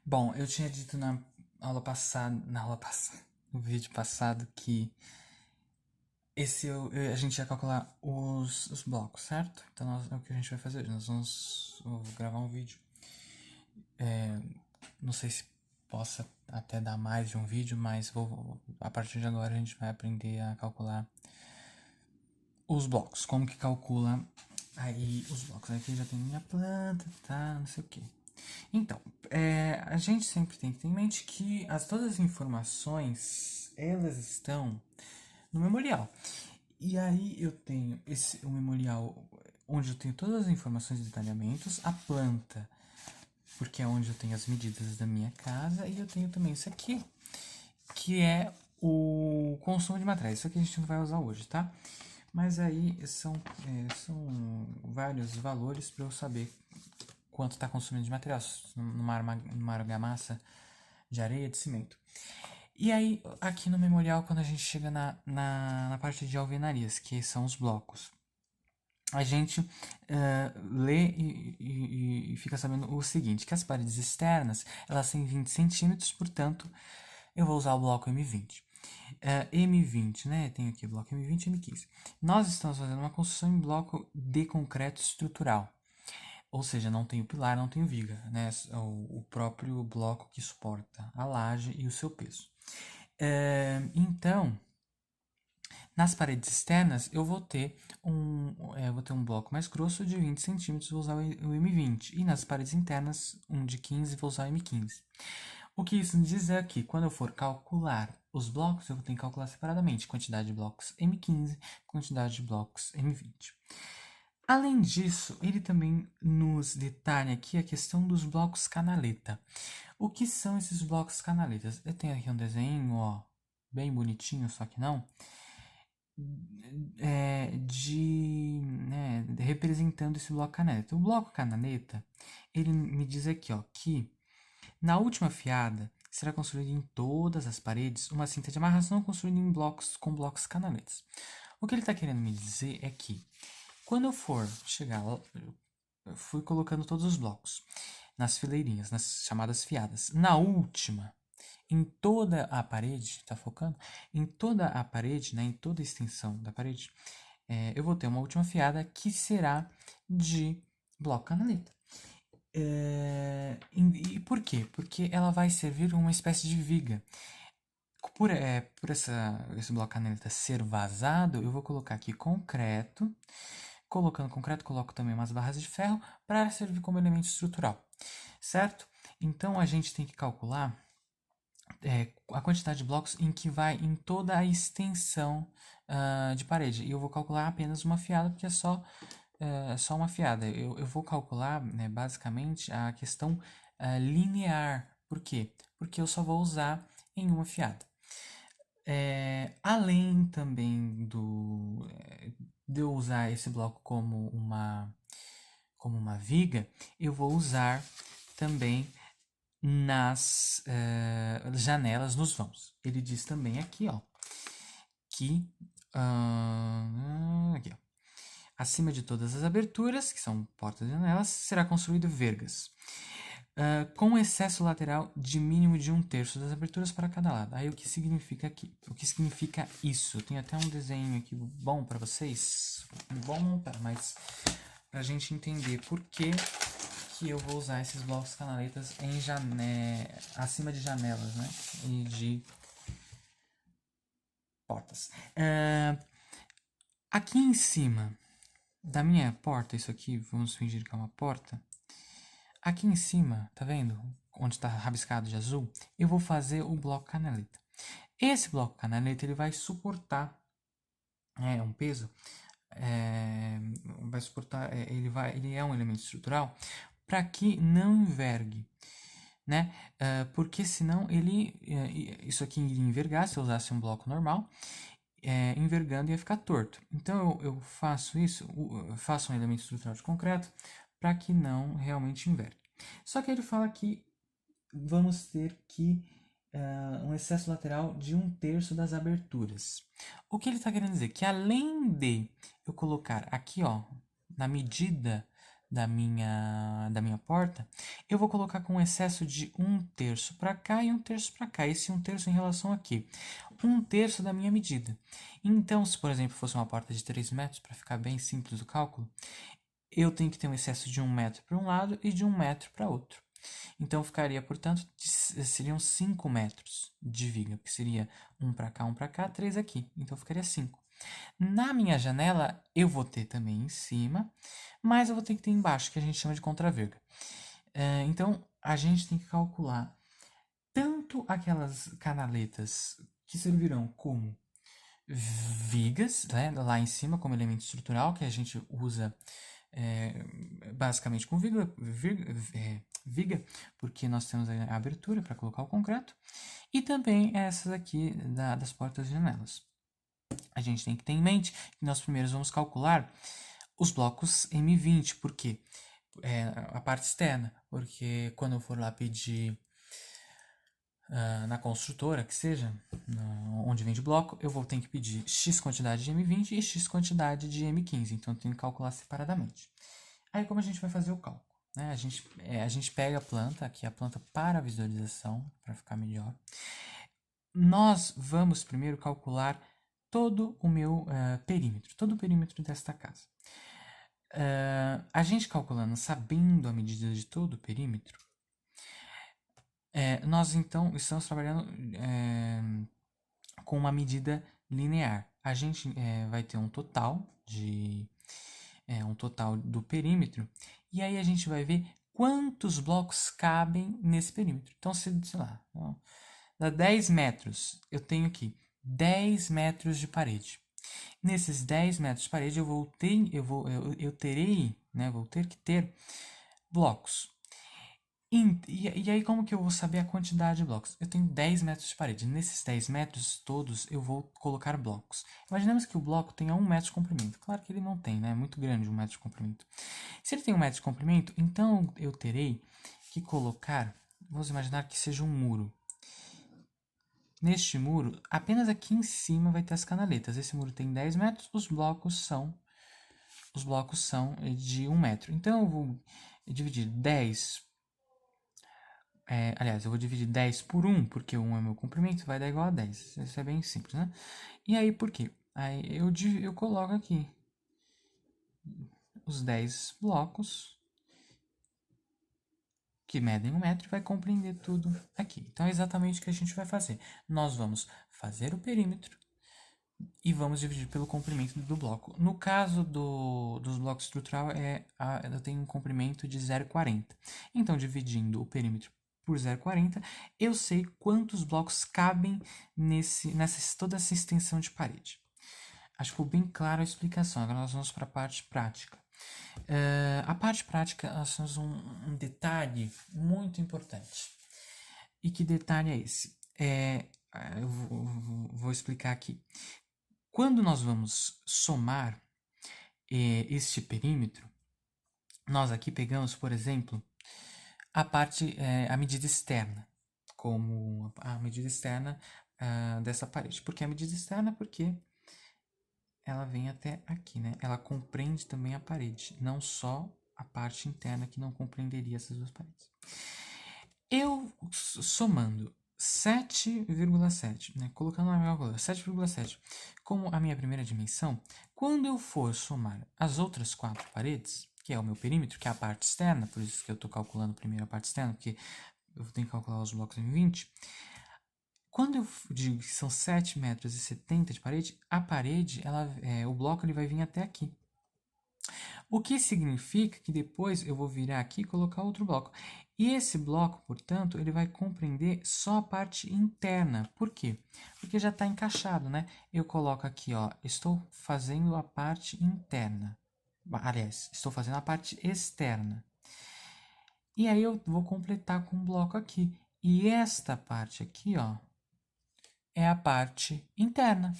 Bom, eu tinha dito na aula passada, no vídeo passado, que a gente ia calcular os blocos, certo? Então é o que a gente vai fazer hoje. Eu vou gravar um vídeo. Não sei se possa até dar mais de um vídeo, mas a partir de agora a gente vai aprender a calcular os blocos. Como que calcula aí os blocos? Aqui já tem minha planta, tá, não sei o que. Então, a gente sempre tem que ter em mente que todas as informações, elas estão no memorial. E aí eu tenho o memorial onde eu tenho todas as informações e detalhamentos, a planta, porque é onde eu tenho as medidas da minha casa, e eu tenho também isso aqui, que é o consumo de materiais. Isso aqui a gente não vai usar hoje, tá? Mas aí são vários valores para eu saber quanto está consumindo de material numa argamassa de areia, de cimento. E aí, aqui no memorial, quando a gente chega na parte de alvenarias, que são os blocos, a gente lê e fica sabendo o seguinte, que as paredes externas, elas têm 20 centímetros, portanto, eu vou usar o bloco M20. M20, né? Tenho aqui o bloco M20 e M15. Nós estamos fazendo uma construção em bloco de concreto estrutural. Ou seja, não tem o pilar, não tem viga, né? O próprio bloco que suporta a laje e o seu peso. Então, nas paredes externas, eu vou ter um bloco mais grosso de 20 centímetros, vou usar o M20. E nas paredes internas, um de 15, vou usar o M15. O que isso diz é que quando eu for calcular os blocos, eu vou ter que calcular separadamente quantidade de blocos M15, quantidade de blocos M20. Além disso, ele também nos detalha aqui a questão dos blocos canaleta. O que são esses blocos canaletas? Eu tenho aqui um desenho, ó, bem bonitinho, só que não, representando esse bloco canaleta. O bloco canaleta, ele me diz aqui, ó, que na última fiada será construída em todas as paredes uma cinta de amarração construída em blocos com blocos canaletas. O que ele está querendo me dizer é que quando eu for chegar, eu fui colocando todos os blocos nas fileirinhas, nas chamadas fiadas. Na última, em toda a parede, tá focando? Em toda a parede, né, em toda a extensão da parede, eu vou ter uma última fiada que será de bloco canaleta. E por quê? Porque ela vai servir uma espécie de viga. Por esse bloco canaleta ser vazado, eu vou colocar aqui concreto. Colocando concreto, coloco também umas barras de ferro para servir como elemento estrutural, certo? Então a gente tem que calcular a quantidade de blocos em que vai em toda a extensão de parede. E eu vou calcular apenas uma fiada, porque é só uma fiada. Eu vou calcular, né, basicamente, a questão linear. Por quê? Porque eu só vou usar em uma fiada. Além também de eu usar esse bloco como uma viga, eu vou usar também nas janelas, nos vãos. Ele diz também aqui, ó, que aqui, ó, acima de todas as aberturas, que são portas e janelas, será construído vergas. Com excesso lateral de mínimo de 1/3 das aberturas para cada lado. Aí o que significa aqui? O que significa isso? Eu tenho até um desenho aqui bom para vocês. Bom, mas para a gente entender por que eu vou usar esses blocos canaletas acima de janelas, né? E de portas. Aqui em cima da minha porta, isso aqui, vamos fingir que é uma porta. Aqui em cima, tá vendo? Onde está rabiscado de azul, eu vou fazer o bloco canaleta. Esse bloco canaleta ele vai suportar um peso, vai suportar, ele é um elemento estrutural para que não envergue, né? Porque senão isso aqui iria envergar se eu usasse um bloco normal, envergando ia ficar torto. Então eu faço isso, eu faço um elemento estrutural de concreto para que não realmente envergue. Só que ele fala que vamos ter um excesso lateral de 1/3 das aberturas. O que ele está querendo dizer? Que além de eu colocar aqui, ó, na medida da minha porta, eu vou colocar com um excesso de 1/3 para cá e 1/3 para cá. Esse 1/3 em relação aqui. 1/3 da minha medida. Então, se por exemplo fosse uma porta de 3 metros, para ficar bem simples o cálculo, eu tenho que ter um excesso de 1 metro para um lado e de 1 metro para outro. Então, ficaria, portanto, seriam 5 metros de viga, que seria 1 para cá, 3 aqui. Então, ficaria 5. Na minha janela, eu vou ter também em cima, mas eu vou ter que ter embaixo, que a gente chama de contraverga. Então, a gente tem que calcular tanto aquelas canaletas que servirão como vigas, né, lá em cima, como elemento estrutural, que a gente usa basicamente com viga, porque nós temos a abertura para colocar o concreto, e também essas aqui das portas e janelas. A gente tem que ter em mente que nós primeiro vamos calcular os blocos M20, porque a parte externa, porque quando eu for lá pedir na construtora, que seja, onde vende bloco, eu vou ter que pedir X quantidade de M20 e X quantidade de M15, então eu tenho que calcular separadamente. Aí como a gente vai fazer o cálculo? Né? A gente pega a planta, aqui a planta para visualização, para ficar melhor. Nós vamos primeiro calcular todo o meu perímetro, todo o perímetro desta casa. A gente calculando, sabendo a medida de todo o perímetro, nós então estamos trabalhando com uma medida linear. A gente vai ter um total do perímetro, e aí a gente vai ver quantos blocos cabem nesse perímetro. Então, sei lá, dá 10 metros, eu tenho aqui 10 metros de parede. Nesses 10 metros de parede eu ter que ter blocos. E aí como que eu vou saber a quantidade de blocos? Eu tenho 10 metros de parede. Nesses 10 metros todos eu vou colocar blocos. Imaginemos que o bloco tenha 1 metro de comprimento. Claro que ele não tem, né? É muito grande 1 metro de comprimento. Se ele tem 1 metro de comprimento, então eu terei que colocar, vamos imaginar que seja um muro. Neste muro, apenas aqui em cima vai ter as canaletas. Esse muro tem 10 metros, os blocos são de 1 metro. Então eu vou dividir 10 aliás, eu vou dividir 10 por 1, porque 1 é meu comprimento, vai dar igual a 10. Isso é bem simples, né? E aí, por quê? Aí eu coloco aqui os 10 blocos que medem 1 metro e vai compreender tudo aqui. Então, é exatamente o que a gente vai fazer. Nós vamos fazer o perímetro e vamos dividir pelo comprimento do bloco. No caso dos blocos estrutural, eu tenho um comprimento de 0,40. Então, dividindo o perímetro por 0,40, eu sei quantos blocos cabem toda essa extensão de parede. Acho que ficou bem clara a explicação. Agora nós vamos para a parte prática. A parte prática, nós temos um detalhe muito importante. E que detalhe é esse? Eu vou explicar aqui. Quando nós vamos somar este perímetro, nós aqui pegamos, por exemplo, a medida externa, como a medida externa dessa parede. Por que a medida externa? Porque ela vem até aqui, né? Ela compreende também a parede, não só a parte interna que não compreenderia essas duas paredes. Eu somando 7,7, né? Colocando na minha calculadora 7,7 como a minha primeira dimensão, quando eu for somar as outras 4 paredes, que é o meu perímetro, que é a parte externa, por isso que eu estou calculando primeiro a parte externa, porque eu tenho que calcular os blocos em 20. Quando eu digo que são 7,70 metros de parede, a parede, o bloco ele vai vir até aqui. O que significa que depois eu vou virar aqui e colocar outro bloco. E esse bloco, portanto, ele vai compreender só a parte interna. Por quê? Porque já está encaixado, né? Eu coloco aqui, ó, estou fazendo a parte interna. Aliás, estou fazendo a parte externa. E aí eu vou completar com um bloco aqui. E esta parte aqui, ó, é a parte interna.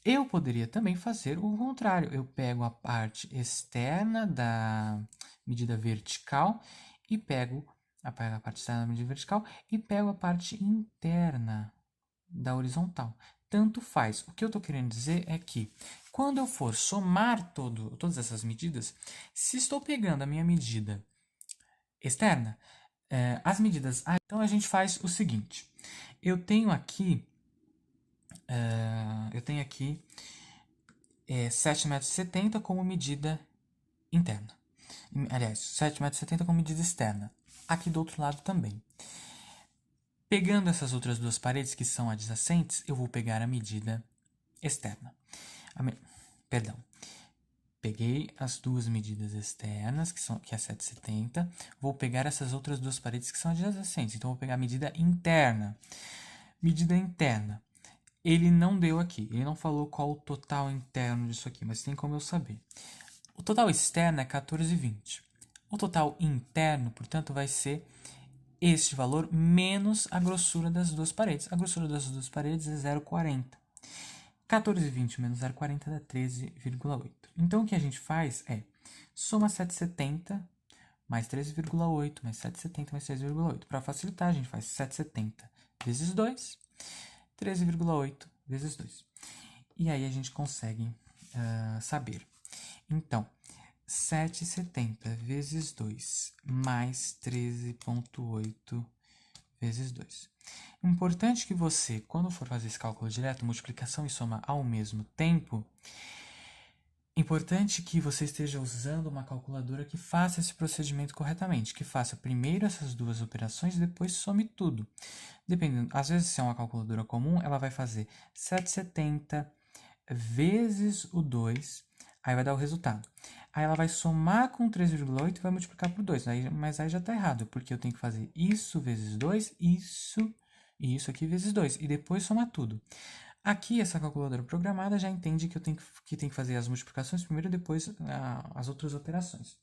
Eu poderia também fazer o contrário. Eu pego a parte externa da medida vertical e pego a parte externa da medida vertical e pego a parte interna da horizontal. tanto faz. O que eu estou querendo dizer é que quando eu for somar todas essas medidas, se estou pegando a minha medida externa, as medidas... então a gente faz o seguinte. Eu tenho aqui 7,70 m como medida interna. Aliás, 7,70 m como medida externa. Aqui do outro lado também. Pegando essas outras duas paredes que são adjacentes, eu vou pegar a medida externa. Perdão. Peguei as duas medidas externas, que é 7,70. Vou pegar essas outras duas paredes que são adjacentes. Então, vou pegar a medida interna. Medida interna. Ele não deu aqui. Ele não falou qual o total interno disso aqui, mas tem como eu saber. O total externo é 14,20. O total interno, portanto, vai ser este valor menos a grossura das duas paredes. A grossura das duas paredes é 0,40. 14,20 menos 0,40 dá 13,8. Então, o que a gente faz é soma 7,70 mais 13,8 mais 7,70 mais 13,8. Para facilitar, a gente faz 7,70 vezes 2, 13,8 vezes 2. E aí a gente consegue saber. Então, 7,70 vezes 2 mais 13,8 vezes 2. Importante que você, quando for fazer esse cálculo direto, multiplicação e soma ao mesmo tempo, importante que você esteja usando uma calculadora que faça esse procedimento corretamente, que faça primeiro essas duas operações e depois some tudo. Dependendo, às vezes se é uma calculadora comum, ela vai fazer 7,70 vezes o 2, aí vai dar o resultado. Aí ela vai somar com 3,8 e vai multiplicar por 2, mas aí já está errado, porque eu tenho que fazer isso vezes 2, isso e isso aqui vezes 2, e depois somar tudo. Aqui, essa calculadora programada já entende que eu tenho que fazer as multiplicações primeiro e depois as outras operações.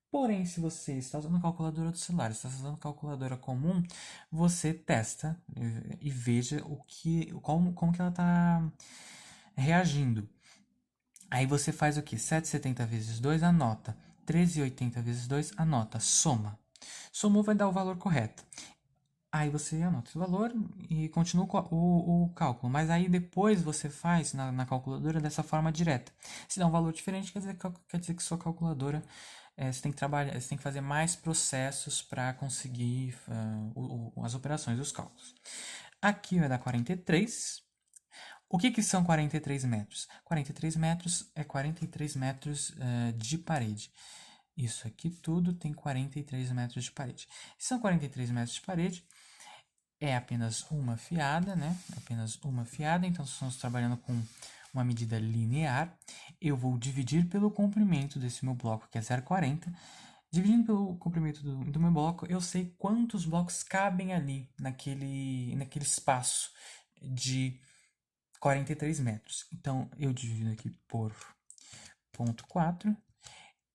Porém, se você está usando calculadora do celular, está usando calculadora comum, você testa e veja como que ela está reagindo. Aí você faz o quê? 7,70 vezes 2, anota. 13,80 vezes 2, anota. Soma. Somou, vai dar o valor correto. Aí você anota esse valor e continua o cálculo. Mas aí depois você faz na calculadora dessa forma direta. Se dá um valor diferente, quer dizer que sua calculadora você tem que trabalhar, você tem que fazer mais processos para conseguir as operações, os cálculos. Aqui vai dar 43. O que são 43 metros? 43 metros é 43 metros de parede. Isso aqui tudo tem 43 metros de parede. São 43 metros de parede. É apenas uma fiada, né? Apenas uma fiada. Então, estamos trabalhando com uma medida linear. Eu vou dividir pelo comprimento desse meu bloco, que é 0,40. Dividindo pelo comprimento do meu bloco, eu sei quantos blocos cabem ali, naquele espaço de 43 metros. Então, eu divido aqui por 0,4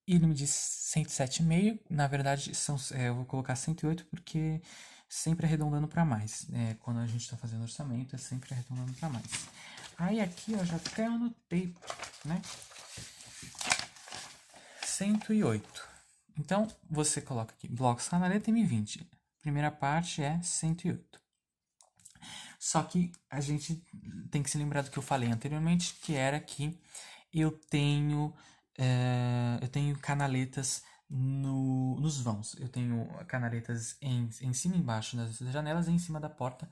e ele me diz 107,5. Na verdade, eu vou colocar 108 porque sempre arredondando para mais. Quando a gente está fazendo orçamento, é sempre arredondando para mais. Aí aqui eu já até anotei, né? 108. Então, você coloca aqui, blocos canaleta M20. Primeira parte é 108. Só que a gente tem que se lembrar do que eu falei anteriormente, que era que eu tenho canaletas nos vãos. Eu tenho canaletas em cima e embaixo das janelas e em cima da porta,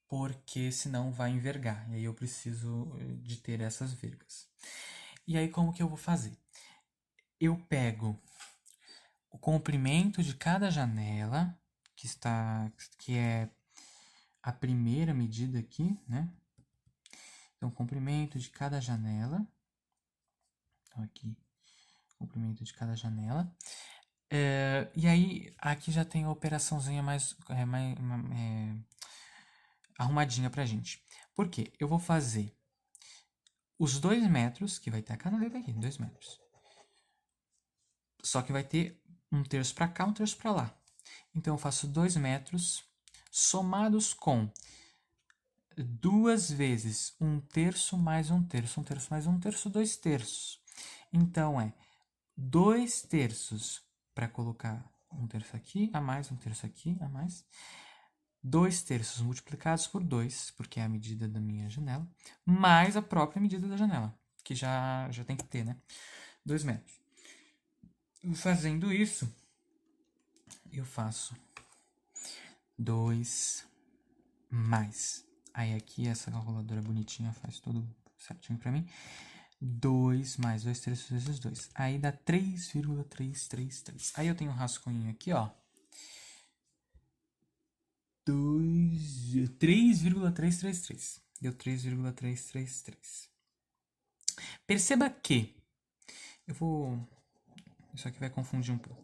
porque senão vai envergar. E aí eu preciso de ter essas vergas. E aí como que eu vou fazer? Eu pego o comprimento de cada janela, que é a primeira medida aqui, né? Então, comprimento de cada janela. Então, aqui, comprimento de cada janela. E aí, aqui já tem a operaçãozinha mais arrumadinha pra gente. Por quê? Eu vou fazer os 2 metros, que vai ter a canaleta aqui, 2 metros. Só que vai ter um terço pra cá, um terço pra lá. Então, eu faço 2 metros somados com 2 vezes 1/3 mais 1/3, 1/3 mais 1/3, 2/3. Então, é 2/3 para colocar 1/3 aqui, a mais, 1/3 aqui, a mais. 2/3 multiplicados por 2, porque é a medida da minha janela, mais a própria medida da janela, que já tem que ter, né? 2 metros. Fazendo isso, eu faço 2 mais. Aí aqui essa calculadora bonitinha faz tudo certinho pra mim. 2 mais 2/3 vezes 2. Aí dá 3,333. Aí eu tenho um rascunho aqui, ó. 3,333. Deu 3,333. Perceba que isso aqui vai confundir um pouco.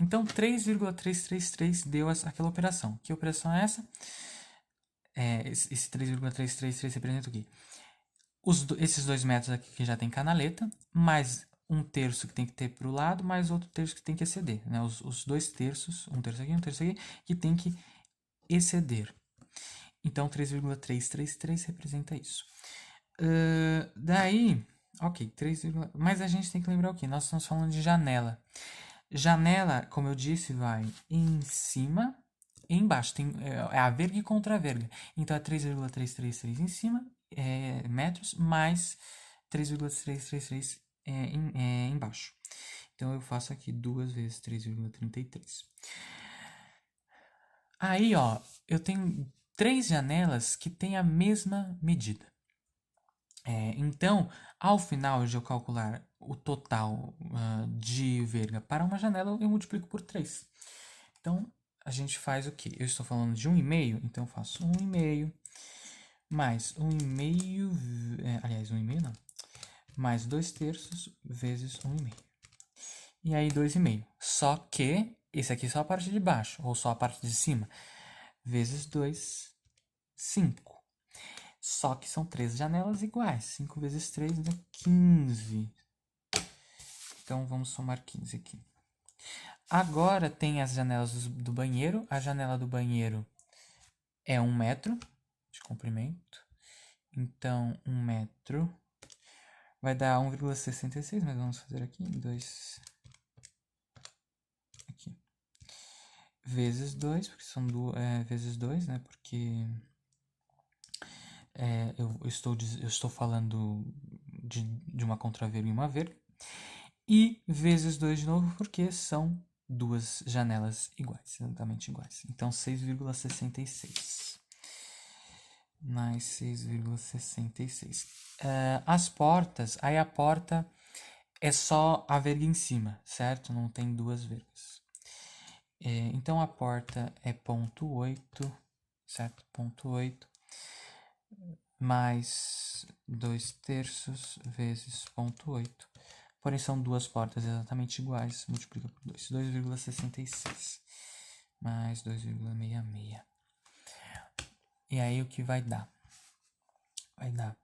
Então, 3,333 deu aquela operação. Que operação é essa? Esse 3,333 representa o quê? Esses 2 metros aqui que já tem canaleta, mais 1/3 que tem que ter para o lado, mais outro terço que tem que exceder. Né? Os 2/3, 1/3 aqui, que tem que exceder. Então, 3,333 representa isso. Daí, ok, 3, mas a gente tem que lembrar o quê? Nós estamos falando de janela. Janela, como eu disse, vai em cima e embaixo. É a verga e contra a verga. Então, é 3,333 em cima, metros, mais 3,333 embaixo. Então, eu faço aqui 2 vezes 3,33. Aí, ó, eu tenho 3 janelas que têm a mesma medida. Então, ao final de eu calcular o total de verga para uma janela, eu multiplico por 3. Então, a gente faz o quê? Eu estou falando de 1,5, então eu faço 1,5 mais 1,5, aliás, 1,5 não, mais 2/3 vezes 1,5. E aí, 2,5. Só que, esse aqui é só a parte de baixo, ou só a parte de cima, vezes 2, 5. Só que são 3 janelas iguais. 5 vezes 3 dá 15. Então, vamos somar 15 aqui. Agora, tem as janelas do banheiro. A janela do banheiro é 1 metro de comprimento. Então, 1 metro vai dar 1,66, mas vamos fazer aqui. 2 aqui. Vezes 2, porque são vezes 2, né? Porque... eu estou falando de uma contraverga e uma verga. E vezes 2 de novo, porque são 2 janelas iguais, exatamente iguais. Então, 6,66. Mais 6,66. As portas, aí a porta é só a verga em cima, certo? Não tem 2 vergas. Então, a porta é 0,8, certo? 0,8 mais 2/3 vezes 0,8. Porém, são 2 portas exatamente iguais. Multiplica por 2. 2,66 mais 2,66. E aí, o que vai dar? Vai dar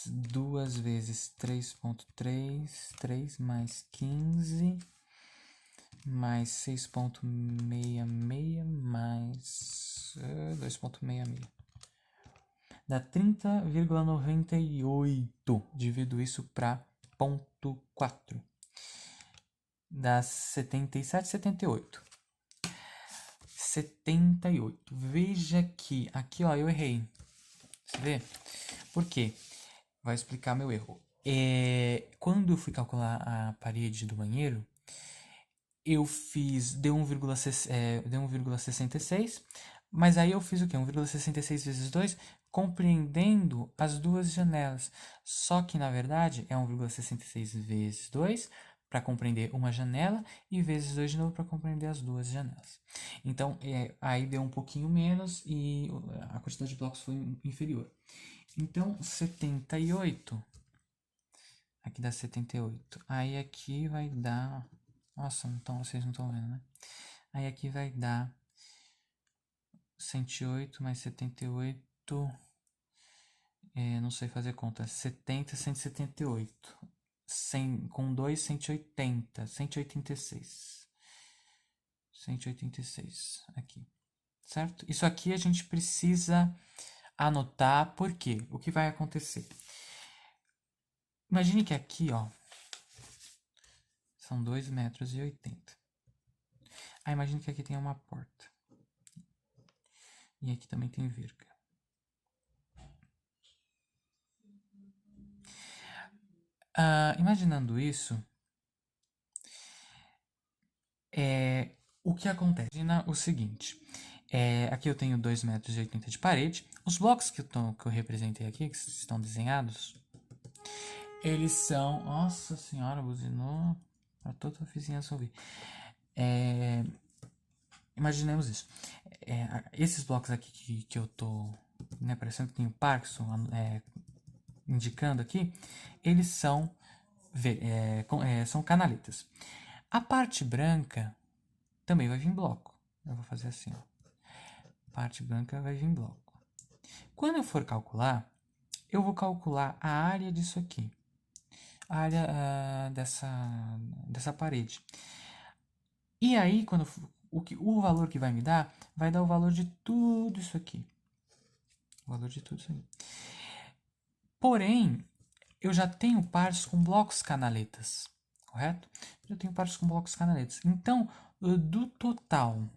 2 vezes 3,3. 3 mais 15 mais 6,66 mais 2,66. Dá 30,98. Divido isso para 0,4. Dá 77, 78. 78. Veja que aqui, ó, eu errei. Você vê? Por quê? Vai explicar meu erro. Quando eu fui calcular a parede do banheiro, eu fiz, deu 1,66, mas aí eu fiz o quê? 1,66 vezes 2, compreendendo as duas janelas. Só que, na verdade, é 1,66 vezes 2 para compreender uma janela e vezes 2 de novo para compreender as duas janelas. Então, aí deu um pouquinho menos e a quantidade de blocos foi inferior. Então, 78. Aqui dá 78. Aí aqui vai dar... Nossa, então vocês não estão vendo, né? Aí aqui vai dar 108 mais 78. Não sei fazer conta. 70, 178. 100, com 2, 180. 186. 186. Aqui. Certo? Isso aqui a gente precisa anotar. Por quê? O que vai acontecer? Imagine que aqui, ó, são 2,80 metros. Ah, imagine que aqui tem uma porta. E aqui também tem verga. Imaginando isso, o que acontece? Imagina o seguinte. Aqui eu tenho 2,80 m de parede. Os blocos que eu representei aqui, que estão desenhados, eles são... Nossa senhora, buzinou para toda a vizinhança ouvir. Imaginemos isso. Esses blocos aqui que eu tô... Né, parecendo que tem o Parkinson indicando aqui, eles são, são canaletas. A parte branca também vai vir bloco. Eu vou fazer assim, ó. A parte branca vai vir bloco. Quando eu for calcular, eu vou calcular a área disso aqui. A área dessa parede. E aí, quando o valor que vai me dar, vai dar o valor de tudo isso aqui. O valor de tudo isso aqui. Porém, eu já tenho partes com blocos canaletas, correto? Eu tenho partes com blocos canaletas. Então, do total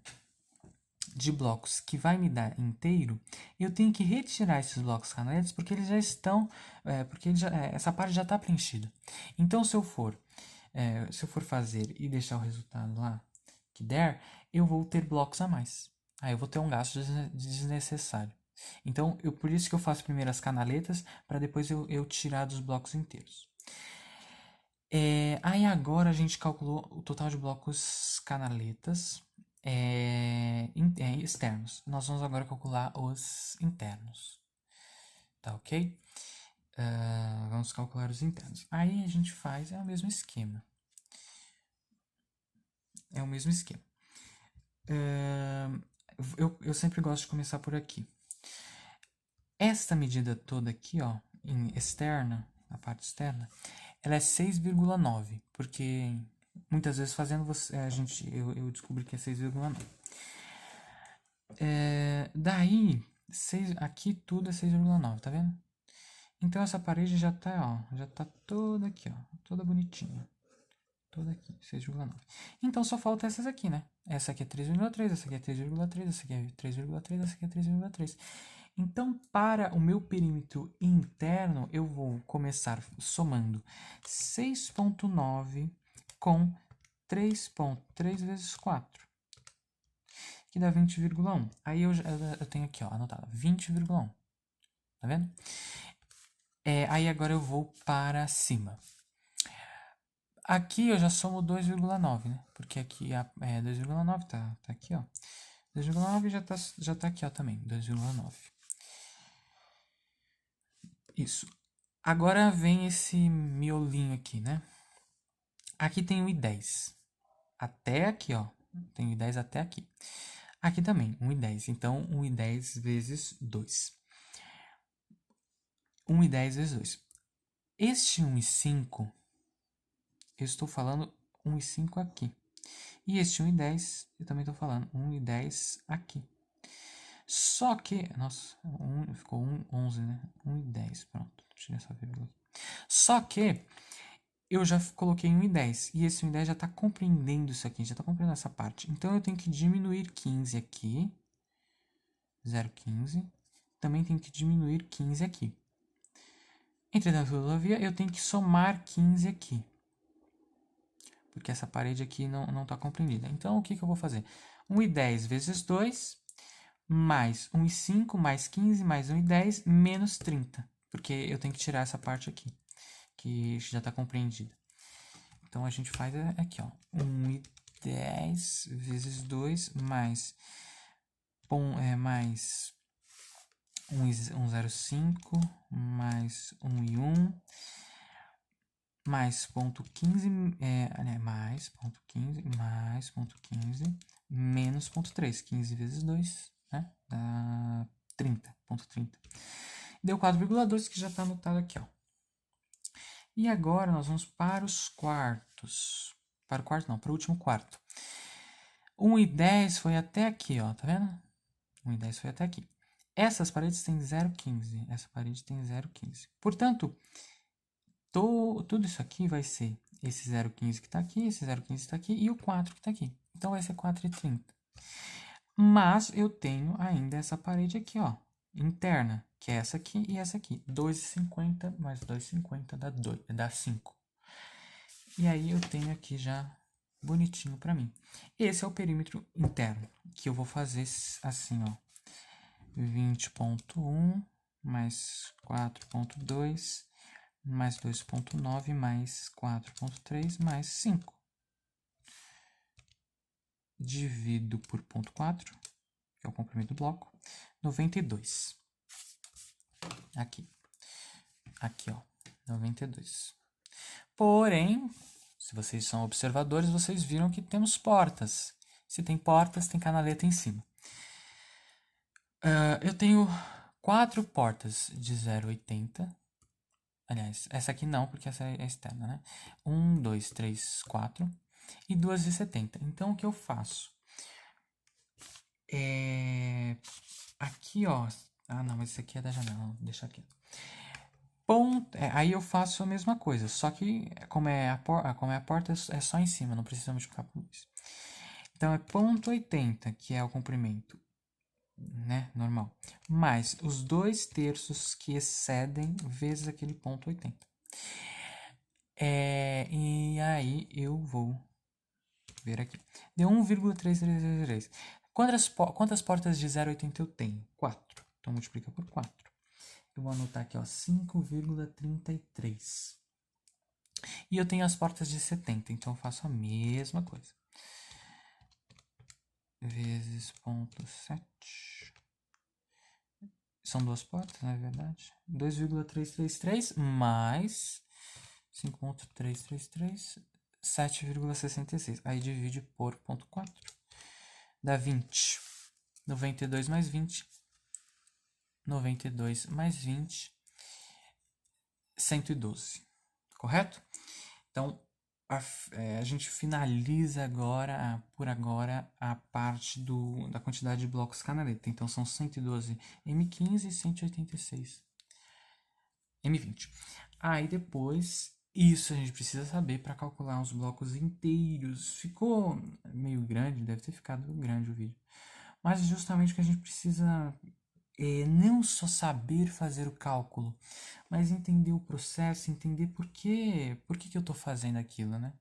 de blocos que vai me dar inteiro, eu tenho que retirar esses blocos canaletas porque eles já estão, essa parte já está preenchida. Então, se eu for fazer e deixar o resultado lá que der, eu vou ter blocos a mais. Aí eu vou ter um gasto desnecessário. Então, por isso que eu faço primeiro as canaletas, para depois eu tirar dos blocos inteiros. Aí agora a gente calculou o total de blocos canaletas externos. Nós vamos agora calcular os internos. Tá ok? Vamos calcular os internos. Aí a gente faz o mesmo esquema. É o mesmo esquema. Eu sempre gosto de começar por aqui. Esta medida toda aqui, ó, em externa, a parte externa, ela é 6,9, porque muitas vezes fazendo eu descobri que é 6,9. Daí, aqui tudo é 6,9, tá vendo? Então essa parede já tá, ó, já tá toda aqui, ó, toda bonitinha. Toda aqui, 6,9. Então só falta essas aqui, né? Essa aqui é 3,3, essa aqui é 3,3, essa aqui é 3,3, essa aqui é 3,3. Então, para o meu perímetro interno, eu vou começar somando 6,9 com 3,3 vezes 4, que dá 20,1. Aí eu tenho aqui, ó, anotado, 20,1. Tá vendo? Aí agora eu vou para cima. Aqui eu já somo 2,9, né? Porque aqui 2,9 tá aqui, ó. 2,9 já tá aqui, ó, também. 2,9. Isso. Agora vem esse miolinho aqui, né? Aqui tem o I10. Até aqui, ó. Tem o I10 até aqui. Aqui também, 1,10. Então, 1,10 vezes 2. 1,10 vezes 2. Este 1,5, eu estou falando 1,5 aqui. E este 1,10, eu também estou falando 1,10 aqui. Só que, nossa, ficou 1,11, né? 1,10, pronto. Tirei essa vírgula aqui. Só que eu já coloquei 1,10 e esse 1,10 já está compreendendo isso aqui, já está compreendendo essa parte. Então eu tenho que diminuir 15 aqui, 0,15. Também tenho que diminuir 15 aqui. Entretanto, todavia, eu tenho que somar 15 aqui. Porque essa parede aqui não está compreendida. Então, o que eu vou fazer? 1,10 vezes 2, mais 1,5, mais 15, mais 1,10, menos 30. Porque eu tenho que tirar essa parte aqui, que já está compreendida. Então, a gente faz aqui, ó. 1,10 vezes 2, mais 1,05, mais 1,1, mais ponto 15, mais ponto 15, mais ponto 15, menos ponto 3. 15 vezes 2, né? Dá 30, ponto 30. Deu 4,2, que já está anotado aqui, ó. E agora nós vamos para os quartos. Para o quarto não, para o último quarto. 1,10 foi até aqui, ó, tá vendo? 1,10 foi até aqui. Essas paredes têm 0,15. Essa parede tem 0,15. Portanto, tudo isso aqui vai ser esse 0,15 que está aqui, esse 0,15 que está aqui e o 4 que está aqui. Então vai ser 4,30. Mas eu tenho ainda essa parede aqui, ó, interna, que é essa aqui e essa aqui. 2,50 mais 2,50 dá 5. E aí eu tenho aqui já bonitinho para mim. Esse é o perímetro interno, que eu vou fazer assim, ó. 20,1 mais 4,2 mais 2,9 mais 4,3 mais 5. Divido por 0,4, que é o comprimento do bloco, 92. Aqui. Aqui, ó, 92. Porém, se vocês são observadores, vocês viram que temos portas. Se tem portas, tem canaleta em cima. Eu tenho 4 portas de 0,80. Aliás, essa aqui não, porque essa é externa, né? 1, 2, 3, 4 e 2 de 70. Então, o que eu faço? Aqui, ó. Ah, não, mas esse aqui é da janela. Não, deixa aqui. Aí eu faço a mesma coisa, só que como é a porta é só em cima, não precisa multiplicar por isso. Então é 0,80, que é o comprimento, né, normal, mais os 2/3 que excedem vezes aquele 0,80. E aí eu vou ver aqui. Deu 1,3333. Quantas portas de 0,80 eu tenho? 4. Então multiplica por 4. Eu vou anotar aqui, ó, 5,33. E eu tenho as portas de 70, então eu faço a mesma coisa. Vezes 0,7. São duas portas, na verdade. 2,333 mais 5,333, 7,66. Aí divide por 0,4. Dá 20. 92 mais 20. 92 mais 20. 112. Correto? Então, a gente finaliza agora, por agora, a parte da quantidade de blocos canaleta. Então, são 112 M15 e 186 M20. Aí, depois, isso a gente precisa saber para calcular os blocos inteiros. Ficou meio grande, deve ter ficado grande o vídeo. Mas justamente o que a gente precisa não só saber fazer o cálculo, mas entender o processo, entender por que eu estou fazendo aquilo, né?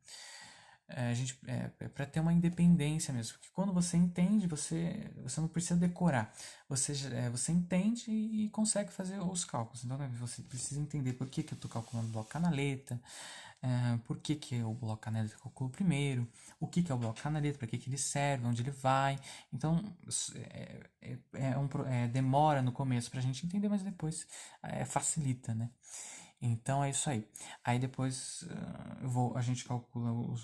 Para ter uma independência mesmo, porque quando você entende, você não precisa decorar, você entende e consegue fazer os cálculos. Então, né, você precisa entender por que eu estou calculando o bloco canaleta, por que o bloco canaleta eu calculo primeiro, o que é o bloco canaleta, para que ele serve, onde ele vai. Então, demora no começo para a gente entender, mas depois facilita, né? Então é isso aí. Aí depois a gente calcula os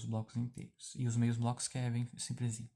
blocos inteiros. E os meios blocos que é bem simplesinho.